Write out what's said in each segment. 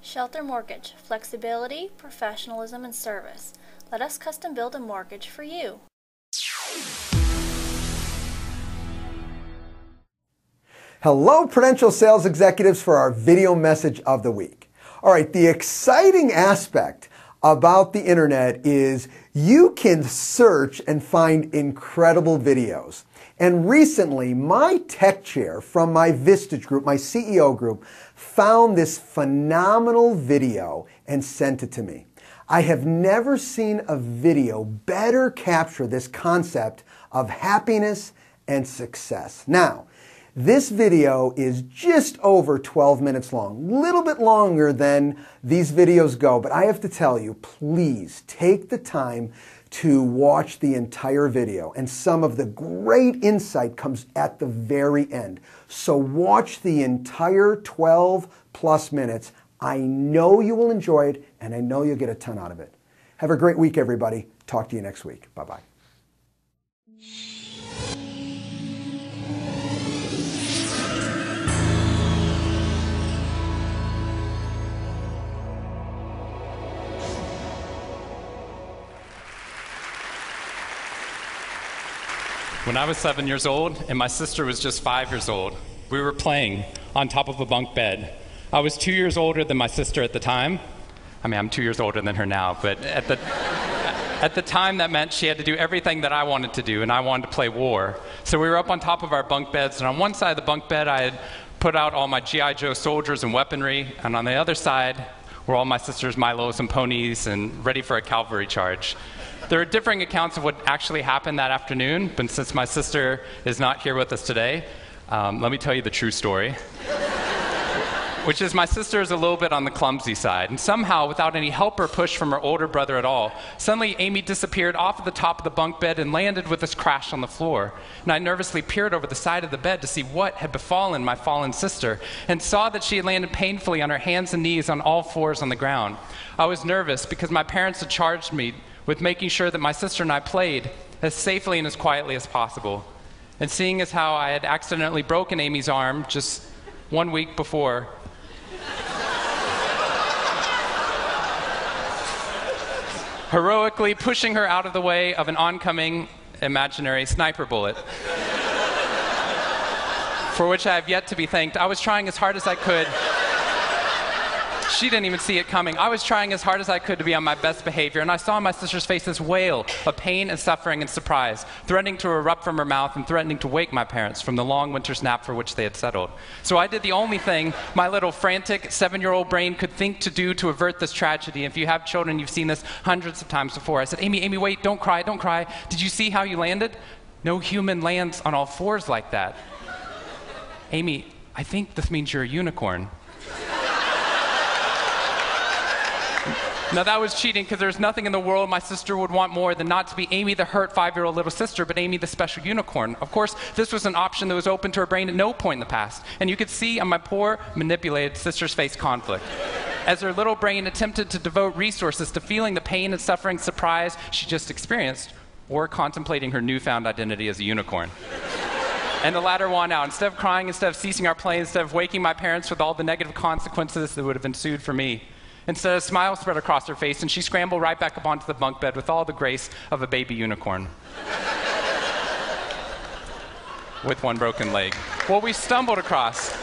Shelter Mortgage, flexibility, professionalism, and service. Let us custom build a mortgage for you. Hello, Prudential sales executives, for our video message of the week. All right, the exciting aspect about the internet is you can search and find incredible videos. And recently, my tech chair from my Vistage group, my CEO group, found this phenomenal video and sent it to me. I have never seen a video better capture this concept of happiness and success. Now, this video is just over 12 minutes long, a little bit longer than these videos go, but I have to tell you, please take the time to watch the entire video, and some of the great insight comes at the very end. So watch the entire 12 plus minutes. I know you will enjoy it, and I know you'll get a ton out of it. Have a great week, everybody. Talk to you next week. Bye-bye. When I was 7 years old and my sister was just 5 years old, we were playing on top of a bunk bed. I was 2 years older than my sister at the time. I mean, I'm 2 years older than her now, but at the time that meant she had to do everything that I wanted to do, and I wanted to play war. So we were up on top of our bunk beds, and on one side of the bunk bed I had put out all my G.I. Joe soldiers and weaponry, and on the other side were all my sister's Milos and ponies and ready for a cavalry charge. There are differing accounts of what actually happened that afternoon, but since my sister is not here with us today, let me tell you the true story. Which is, my sister is a little bit on the clumsy side, and somehow, without any help or push from her older brother at all, suddenly Amy disappeared off of the top of the bunk bed and landed with this crash on the floor. And I nervously peered over the side of the bed to see what had befallen my fallen sister, and saw that she had landed painfully on her hands and knees on all fours on the ground. I was nervous because my parents had charged me with making sure that my sister and I played as safely and as quietly as possible. And seeing as how I had accidentally broken Amy's arm just 1 week before, heroically pushing her out of the way of an oncoming imaginary sniper bullet, for which I have yet to be thanked. I was trying as hard as I could. She didn't even see it coming. I was trying as hard as I could to be on my best behavior, and I saw my sister's face this wail of pain and suffering and surprise, threatening to erupt from her mouth and threatening to wake my parents from the long winter's nap for which they had settled. So I did the only thing my little frantic 7-year-old brain could think to do to avert this tragedy. If you have children, you've seen this hundreds of times before. I said, Amy, wait, don't cry, don't cry. Did you see how you landed? No human lands on all fours like that. Amy, I think this means you're a unicorn. Now that was cheating, because there's nothing in the world my sister would want more than not to be Amy the hurt 5-year-old little sister, but Amy the special unicorn. Of course, this was an option that was open to her brain at no point in the past, and you could see on my poor, manipulated sister's face conflict, as her little brain attempted to devote resources to feeling the pain and suffering surprise she just experienced, or contemplating her newfound identity as a unicorn. And the latter won out. Instead of crying, instead of ceasing our play, instead of waking my parents with all the negative consequences that would have ensued for me, instead, a smile spread across her face, and she scrambled right back up onto the bunk bed with all the grace of a baby unicorn. With one broken leg. What we stumbled across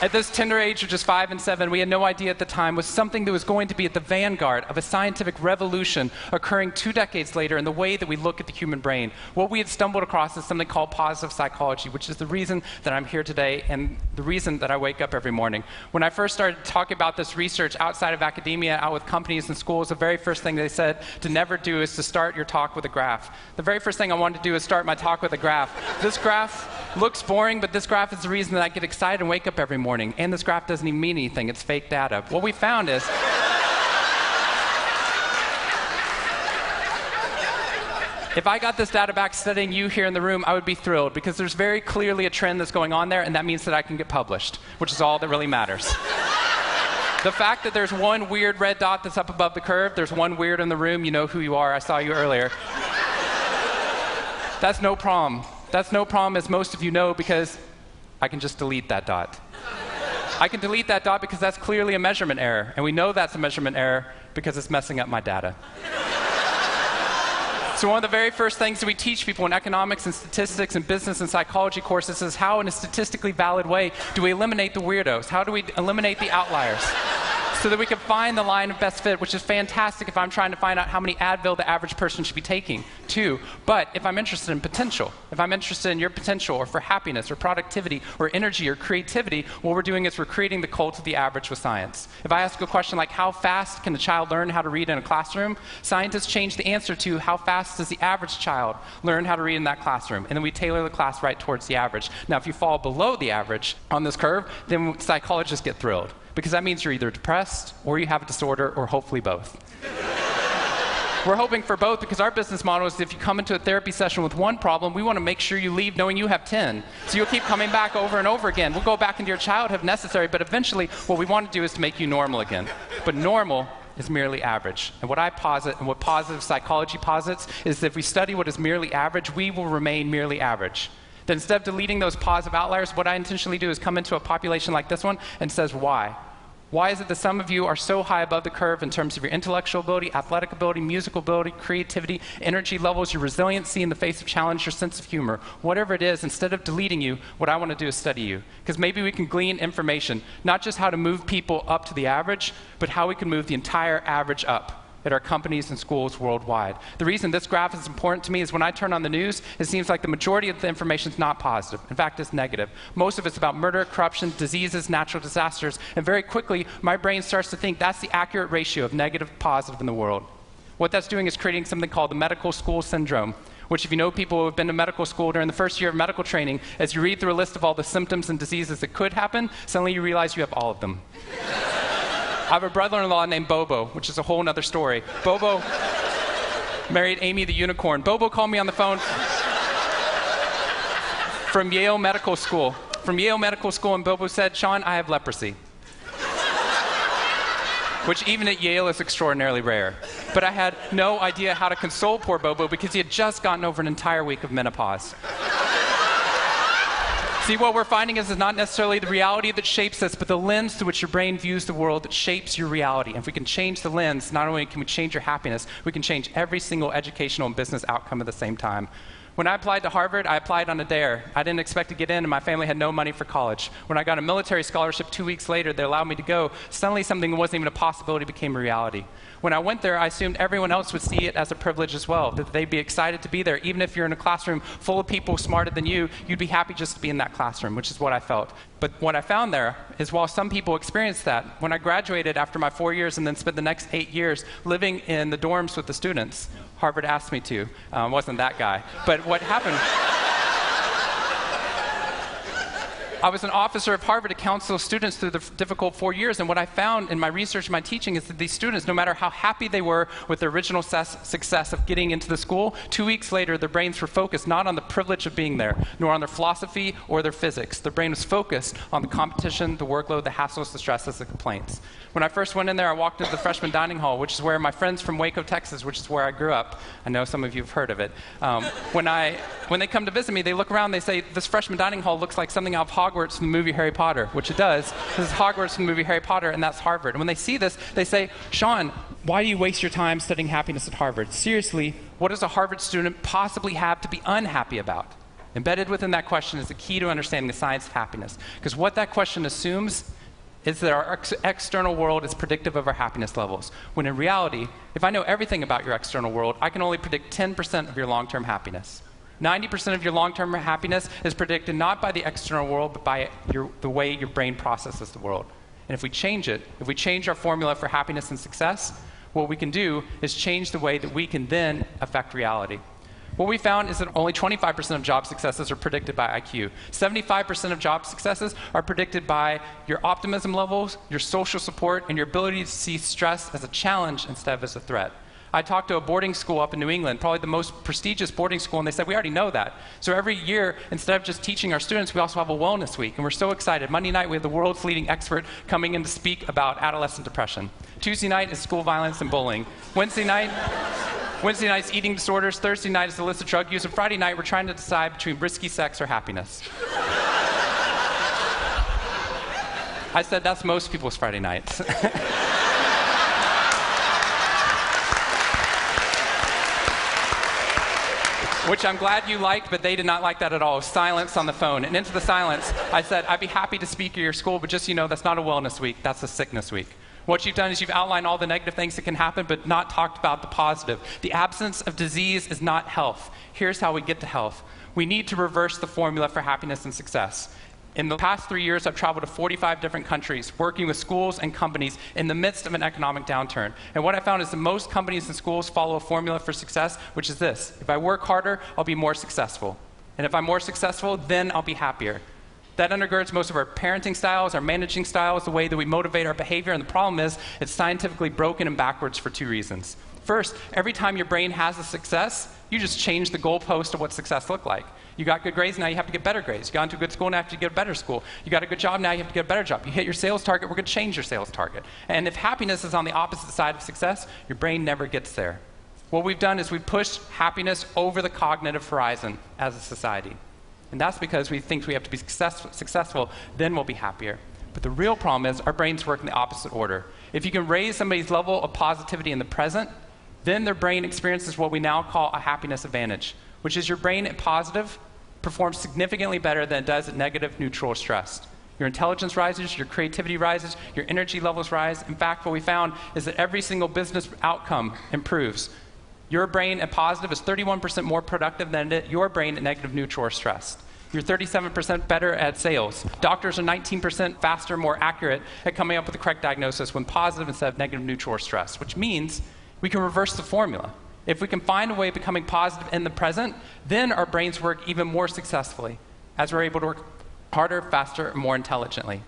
at this tender age of just 5 and 7, we had no idea at the time, was something that was going to be at the vanguard of a scientific revolution occurring 2 decades later in the way that we look at the human brain. What we had stumbled across is something called positive psychology, which is the reason that I'm here today and the reason that I wake up every morning. When I first started talking about this research outside of academia, out with companies and schools, the very first thing they said to never do is to start your talk with a graph. The very first thing I wanted to do is start my talk with a graph. This graph looks boring, but this graph is the reason that I get excited and wake up every morning. And this graph doesn't even mean anything. It's fake data. What we found is if I got this data back studying you here in the room, I would be thrilled, because there's very clearly a trend that's going on there, and that means that I can get published, which is all that really matters. The fact that there's one weird red dot that's up above the curve, there's one weird in the room, you know who you are, I saw you earlier. That's no problem. That's no problem, as most of you know, because I can just delete that dot. I can delete that dot because that's clearly a measurement error. And we know that's a measurement error because it's messing up my data. So one of the very first things that we teach people in economics and statistics and business and psychology courses is how, in a statistically valid way, do we eliminate the weirdos? How do we eliminate the outliers? So that we can find the line of best fit, which is fantastic if I'm trying to find out how many Advil the average person should be taking, too. But if I'm interested in potential, if I'm interested in your potential or for happiness or productivity or energy or creativity, what we're doing is we're creating the cult of the average with science. If I ask a question like how fast can a child learn how to read in a classroom, scientists change the answer to how fast does the average child learn how to read in that classroom, and then we tailor the class right towards the average. Now, if you fall below the average on this curve, then psychologists get thrilled, because that means you're either depressed or you have a disorder or hopefully both. We're hoping for both because our business model is if you come into a therapy session with one problem, we want to make sure you leave knowing you have 10. So you'll keep coming back over and over again. We'll go back into your childhood if necessary, but eventually what we want to do is to make you normal again. But normal is merely average. And what I posit and what positive psychology posits is that if we study what is merely average, we will remain merely average. Then instead of deleting those positive outliers, what I intentionally do is come into a population like this one and says, why? Why is it that some of you are so high above the curve in terms of your intellectual ability, athletic ability, musical ability, creativity, energy levels, your resiliency in the face of challenge, your sense of humor? Whatever it is, instead of deleting you, what I want to do is study you. Because maybe we can glean information, not just how to move people up to the average, but how we can move the entire average up at our companies and schools worldwide. The reason this graph is important to me is when I turn on the news, it seems like the majority of the information is not positive. In fact, it's negative. Most of it's about murder, corruption, diseases, natural disasters, and very quickly, my brain starts to think that's the accurate ratio of negative to positive in the world. What that's doing is creating something called the medical school syndrome, which if you know people who have been to medical school during the first year of medical training, as you read through a list of all the symptoms and diseases that could happen, suddenly you realize you have all of them. I have a brother-in-law named Bobo, which is a whole other story. Bobo married Amy the unicorn. Bobo called me on the phone from Yale Medical School. And Bobo said, Sean, I have leprosy. Which even at Yale is extraordinarily rare. But I had no idea how to console poor Bobo because he had just gotten over an entire week of menopause. See, what we're finding is it's not necessarily the reality that shapes us, but the lens through which your brain views the world that shapes your reality. And if we can change the lens, not only can we change your happiness, we can change every single educational and business outcome at the same time. When I applied to Harvard, I applied on a dare. I didn't expect to get in, and my family had no money for college. When I got a military scholarship 2 weeks later that allowed me to go, suddenly something that wasn't even a possibility became a reality. When I went there, I assumed everyone else would see it as a privilege as well, that they'd be excited to be there. Even if you're in a classroom full of people smarter than you, you'd be happy just to be in that classroom, which is what I felt. But what I found there is while some people experienced that, when I graduated after my 4 years and then spent the next 8 years living in the dorms with the students, Harvard asked me to. Wasn't that guy. But what happened... I was an officer of Harvard to counsel students through the difficult 4 years, and what I found in my research and my teaching is that these students, no matter how happy they were with their original success of getting into the school, 2 weeks later their brains were focused not on the privilege of being there, nor on their philosophy or their physics. Their brain was focused on the competition, the workload, the hassles, the stresses, the complaints. When I first went in there, I walked into the freshman dining hall, which is where my friends from Waco, Texas, which is where I grew up, I know some of you have heard of it. When they come to visit me, they look around, they say, this freshman dining hall looks like something out of Hogwarts from the movie Harry Potter, which it does. This is Hogwarts from the movie Harry Potter, and that's Harvard. And when they see this, they say, Sean, why do you waste your time studying happiness at Harvard? Seriously, what does a Harvard student possibly have to be unhappy about? Embedded within that question is the key to understanding the science of happiness. Because what that question assumes is that our external world is predictive of our happiness levels. When in reality, if I know everything about your external world, I can only predict 10% of your long-term happiness. 90% of your long-term happiness is predicted not by the external world, but by the way your brain processes the world. And if we change it, if we change our formula for happiness and success, what we can do is change the way that we can then affect reality. What we found is that only 25% of job successes are predicted by IQ. 75% of job successes are predicted by your optimism levels, your social support, and your ability to see stress as a challenge instead of as a threat. I talked to a boarding school up in New England, probably the most prestigious boarding school, and they said, we already know that. So every year, instead of just teaching our students, we also have a wellness week, and we're so excited. Monday night, we have the world's leading expert coming in to speak about adolescent depression. Tuesday night is school violence and bullying. Wednesday night's eating disorders. Thursday night is illicit drug use. And Friday night, we're trying to decide between risky sex or happiness. I said, that's most people's Friday nights. Which I'm glad you liked, but they did not like that at all. Silence on the phone. And into the silence, I said, I'd be happy to speak at your school, but just so you know, that's not a wellness week, that's a sickness week. What you've done is you've outlined all the negative things that can happen, but not talked about the positive. The absence of disease is not health. Here's how we get to health. We need to reverse the formula for happiness and success. In the past 3 years, I've traveled to 45 different countries, working with schools and companies in the midst of an economic downturn. And what I found is that most companies and schools follow a formula for success, which is this: if I work harder, I'll be more successful. And if I'm more successful, then I'll be happier. That undergirds most of our parenting styles, our managing styles, the way that we motivate our behavior. And the problem is, it's scientifically broken and backwards for 2 reasons. First, every time your brain has a success, you just change the goalpost of what success looked like. You got good grades, now you have to get better grades. You got into a good school, now you have to get a better school. You got a good job, now you have to get a better job. You hit your sales target, we're going to change your sales target. And if happiness is on the opposite side of success, your brain never gets there. What we've done is we've pushed happiness over the cognitive horizon as a society. And that's because we think we have to be successful, then we'll be happier. But the real problem is our brains work in the opposite order. If you can raise somebody's level of positivity in the present, then their brain experiences what we now call a happiness advantage, which is your brain at positive performs significantly better than it does at negative, neutral, or stressed. Your intelligence rises, your creativity rises, your energy levels rise. In fact, what we found is that every single business outcome improves. Your brain at positive is 31% more productive than your brain at negative, neutral, or stressed. You're 37% better at sales. Doctors are 19% faster, more accurate at coming up with the correct diagnosis when positive instead of negative, neutral, or stressed, which means we can reverse the formula. If we can find a way of becoming positive in the present, then our brains work even more successfully, as we're able to work harder, faster, and more intelligently.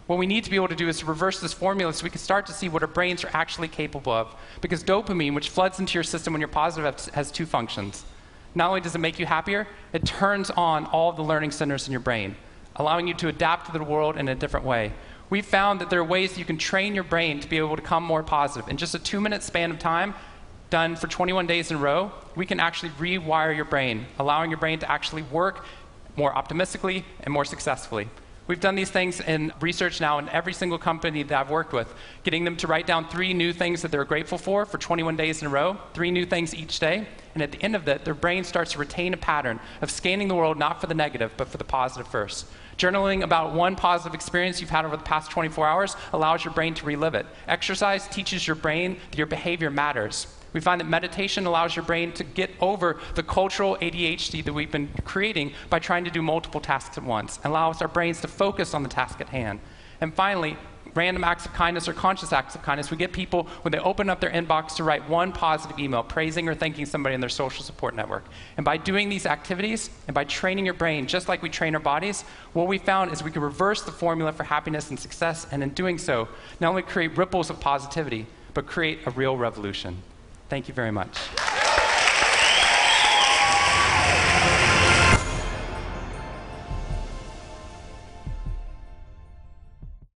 What we need to be able to do is to reverse this formula so we can start to see what our brains are actually capable of. Because dopamine, which floods into your system when you're positive, has 2 functions. Not only does it make you happier, it turns on all of the learning centers in your brain, allowing you to adapt to the world in a different way. We've found that there are ways that you can train your brain to be able to become more positive. In just a 2-minute span of time, done for 21 days in a row, we can actually rewire your brain, allowing your brain to actually work more optimistically and more successfully. We've done these things in research now in every single company that I've worked with, getting them to write down 3 new things that they're grateful for 21 days in a row, 3 new things each day. And at the end of that, their brain starts to retain a pattern of scanning the world not for the negative, but for the positive first. Journaling about one positive experience you've had over the past 24 hours allows your brain to relive it. Exercise teaches your brain that your behavior matters. We find that meditation allows your brain to get over the cultural ADHD that we've been creating by trying to do multiple tasks at once, and allows our brains to focus on the task at hand. And finally, random acts of kindness or conscious acts of kindness. We get people, when they open up their inbox, to write one positive email praising or thanking somebody in their social support network. And by doing these activities and by training your brain, just like we train our bodies, what we found is we can reverse the formula for happiness and success, and in doing so, not only create ripples of positivity, but create a real revolution. Thank you very much.